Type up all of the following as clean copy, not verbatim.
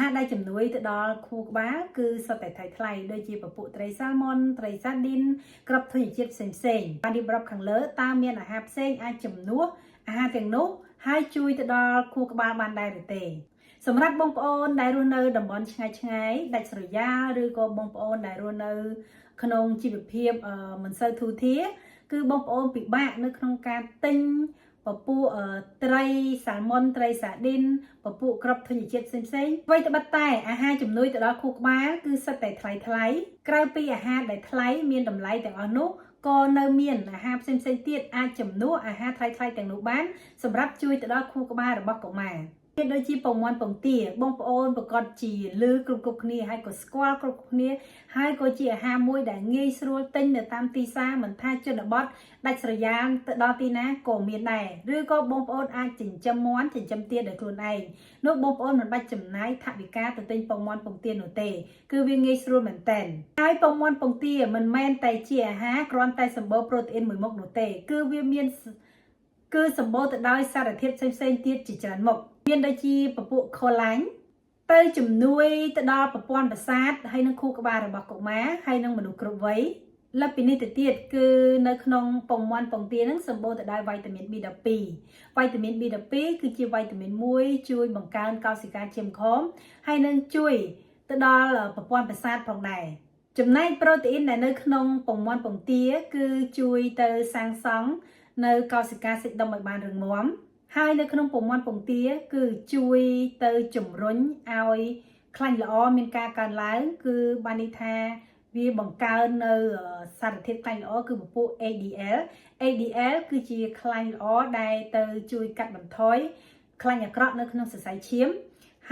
ហារដែលជំនួយទៅដល់ខួរក្បាលគឺសុទ្ធតែថ្លៃដូចជាពពួកត្រីសាល់ម៉ុនត្រីសាឌីនក្របធញ្ញជាតិផ្សេងៗបានរៀបរាប់ខាងលើតើមានអាហារផ្សេងអាចជំនួសអាហារទាំងនោះហើយជួយទៅដល់ខួរក្បាលបានដែរឬទេសម្រាប់បងប្អូនដែលរស់នៅតំបន់ឆ្ងាយដាច់ស្រយាលឬក៏បងប្អូនដែលរស់នៅក្នុងជីវភាពមិនសូវធូរធារគឺបងប្អូនពិបាកនៅក្នុងការទិញពពួកត្រីសាល់ម៉ុនត្រីសាឌីនពពួកក្របធញ្ញជាតិផ្សេងៗអ្វីត្បិតតែអាហារជំនួយទៅដល់ខួរក្បាលគឺសិតតែថ្លៃក្រៅពីអាហារដែលថ្លៃមានតម្លៃទាំងអស់នោះក៏នៅមានអាហារផ្សេងៗទៀតអាចជំនួសអាហារថ្លៃទាំងនោះបានសម្រាប់ជួយទៅដល់ខួរក្បាលរបស់កុមារទៀតដូចជាពងមាន់ពងទាបងប្អូនប្រកាសជាឮគ្រប់គ្នាហើយក៏ស្គាល់គ្រប់គ្នាហើយក៏ជាអាហារមួយដែលងាយស្រួលទិញនៅតាមទីផ្សារមិនថាជនបទដាច់ស្រយាលទៅដល់ទីណាក៏មានដែរឬក៏បងប្អូនអាចចិញ្ចឹមមាន់ចិញ្ចឹមទាដោយខ្លួនឯងនោះបងប្អូនមិនបាច់ចំណាយថវិកាទៅទិញពងមាន់ពងទានោះទេគឺវាងាយស្រួលមែនទែនហើយពងមាន់ពងទាមិនមែនតែជាអាហារគ្រាន់តែសម្បូរប្រូតេអ៊ីនមួយមុខនោះទេគឺវាមានគឺសម្បូរទៅដោយសារធាតុផ្សេងៗទៀតជាច្រើនមុខមានដូចជាពពួកខូឡាញ់ទៅជំនួយទៅដល់ប្រព័ន្ធប្រសាទហើយនឹងខួរក្បាលរបស់កុមារហើយនឹងមនុស្សគ្រប់វ័យលើសពីនេះទៅទៀតគឺនៅក្នុងពងមាន់ពងទានឹងសម្បូរទៅដោយវីតាមីន B12 វីតាមីន B12 គឺជាវីតាមីនមួយជួយបង្កើនកោសិកាឈាមខំហើយនឹងជួយទៅដល់ប្រព័ន្ធប្រសាទផងដែរចំណែកប្រូតេអ៊ីនដែលនៅក្នុងពងមាន់ពងទាគឺជួយទៅសាងសង់នៅកោសិកាសាច់ដុំឲ្យបានរឹងមាំហើយនៅក្នុងពងមាន់ពងទាគឺជួយទៅជំរុញឲ្យខ្លាញ់ល្អមានការកើនឡើងគឺបានន័យថាវាបង្កើននៅសារធាតុខ្លាញ់ល្អគឺពពួក ADL គឺជាខ្លាញ់ល្អដែលទៅជួយកាត់បន្ថយខ្លាញ់អាក្រក់នៅក្នុងសរសៃឈាម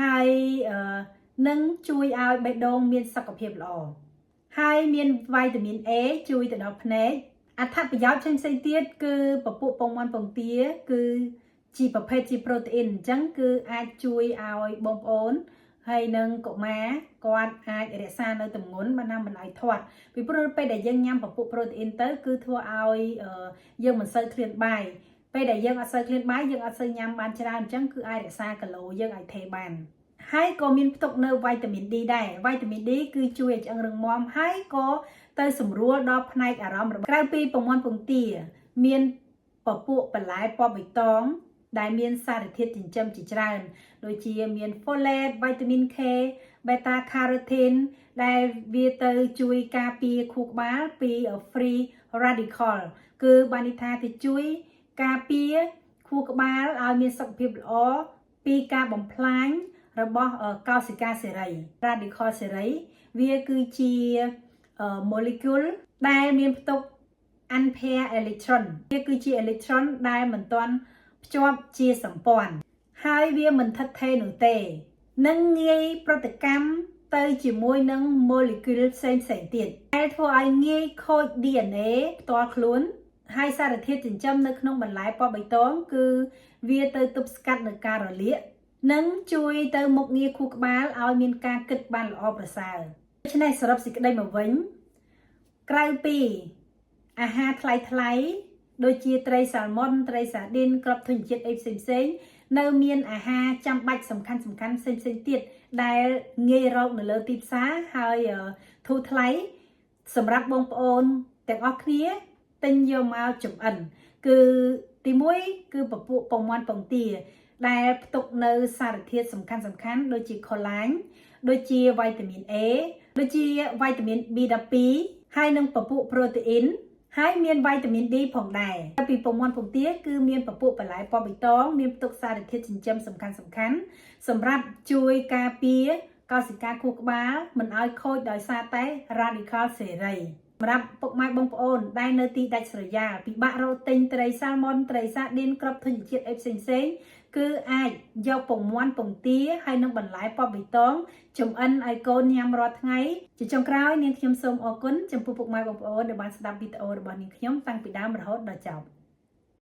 ហើយនឹងជួយឲ្យបេះដូងមានសុខភាពល្អហើយមានវីតាមីន A ជួយទៅដល់ភ្នែកអត្ថប្រយោជន៍ផ្សេងៗទៀតគឺពពួកពងមាន់ពងទាគឺជាប្រភេទជាប្រូតេអ៊ីនអញ្ចឹងគឺអាចជួយឲ្យបងប្អូនហើយនឹងកុមារគាត់អាចរក្សានៅទម្ងន់បានណាមិនឲ្យធាត់ពីព្រោះពេលដែលយើងញ៉ាំពពួកប្រូតេអ៊ីនទៅគឺធ្វើឲ្យយើងមិនសូវឃ្លានបាយពេលដែលយើងអត់សូវឃ្លានបាយយើងអត់សូវញ៉ាំបានច្រើនអញ្ចឹងគឺអាចរក្សាគីឡូយើងឲ្យថេរបានហើយក៏មានផ្ទុកនៅវីតាមីន D ដែរវីតាមីន D គឺជួយឲ្យឆ្អឹងរឹងមាំហើយក៏ទៅសម្រួលដល់ផ្នែកអារម្មណ៍ក្រៅពីពងមាន់ពងទាមានពពួកបន្លែពណ៌បៃតងដែលមានសារធាតុចិញ្ចឹមជាច្រើនដូចជាមាន folate វីតាមីន K beta carotene ដែលវាទៅជួយការពារខួរក្បាលពី free radical គឺបានន័យថាទៅជួយការពារខួរក្បាលឲ្យមានសុខភាពល្អពីការបំផ្លាញរបស់កោសិកាសេរី radical សេរីវាគឺជា molecule ដែលមានផ្ទុក unpaired electron វាគឺជា electron ដែលមិនទាន់ភ្ជាប់ជាសម្ព័ន្ធហើយវាមិនថិតថេរនោះទេនឹងងាយប្រតិកម្មទៅជាមួយនឹង molecule ផ្សេងទៀតដែលធ្វើឲ្យងាយខូច DNA ផ្ទាល់ខ្លួនហើយសារធាតុចិញ្ចឹមនៅក្នុងបន្លែពណ៌បៃតងគឺវាទៅទប់ស្កាត់នឹងការរលាកនិងជួយទៅមុខងារខួរក្បាលឲ្យមានការគិតបានល្អប្រសើរដូច្នេះសរុបសេចក្តីមកវិញក្រៅពីអាហារថ្លៃដូចជាត្រីសាល់ម៉ុនត្រីសាឌីនក្របធញ្ញជាតិអីផ្សេងនៅមានអាហារចាំបាច់សំខាន់ផ្សេងទៀតដែលងាយរកនៅលើទីផ្សារហើយធូរថ្លៃសម្រាប់បងប្អូនទាំងអស់គ្នាទិញយកមកចម្អិនគឺទី1គឺពពួកពងមាន់ពងទាដែលផ្ទុកនៅសារធាតុសំខាន់ដូចជាខូឡាញ់ដូចជាវីតាមីន A ដូចជាវីតាមីន B12 ហើយនិងពពួកប្រូតេអ៊ីនហើយមានវីតាមីន D ផងដែរពីពងមាន់ពងទាគឺមានពពួកបន្លែពណ៌បៃតងមានផ្ទុកសារធាតុចិញ្ចឹមសំខាន់សម្រាប់ជួយការពារកោសិកាខួរក្បាលមិនឲ្យខូចដោយសារតែ radical សេរីសម្រាប់ពុកម៉ែបងប្អូនដែលនៅទីដាច់ស្រយាលពិបាករកទិញត្រីសាល់ម៉ុនត្រីសាឌីនក្របធញ្ញជាតិអីផ្សេងគឺអាចយកពងមាន់ពងទាហើយនឹងបន្លែពណ៌បៃតងចម្អិនឲ្យកូនញ៉ាំរាល់ថ្ងៃជាចុងក្រោយនាងខ្ញុំសូមអរគុណចំពោះពុកម៉ែបងប្អូនដែលបានស្ដាប់វីដេអូរបស់នាងខ្ញុំតាំងពីដើមរហូតដល់ចប់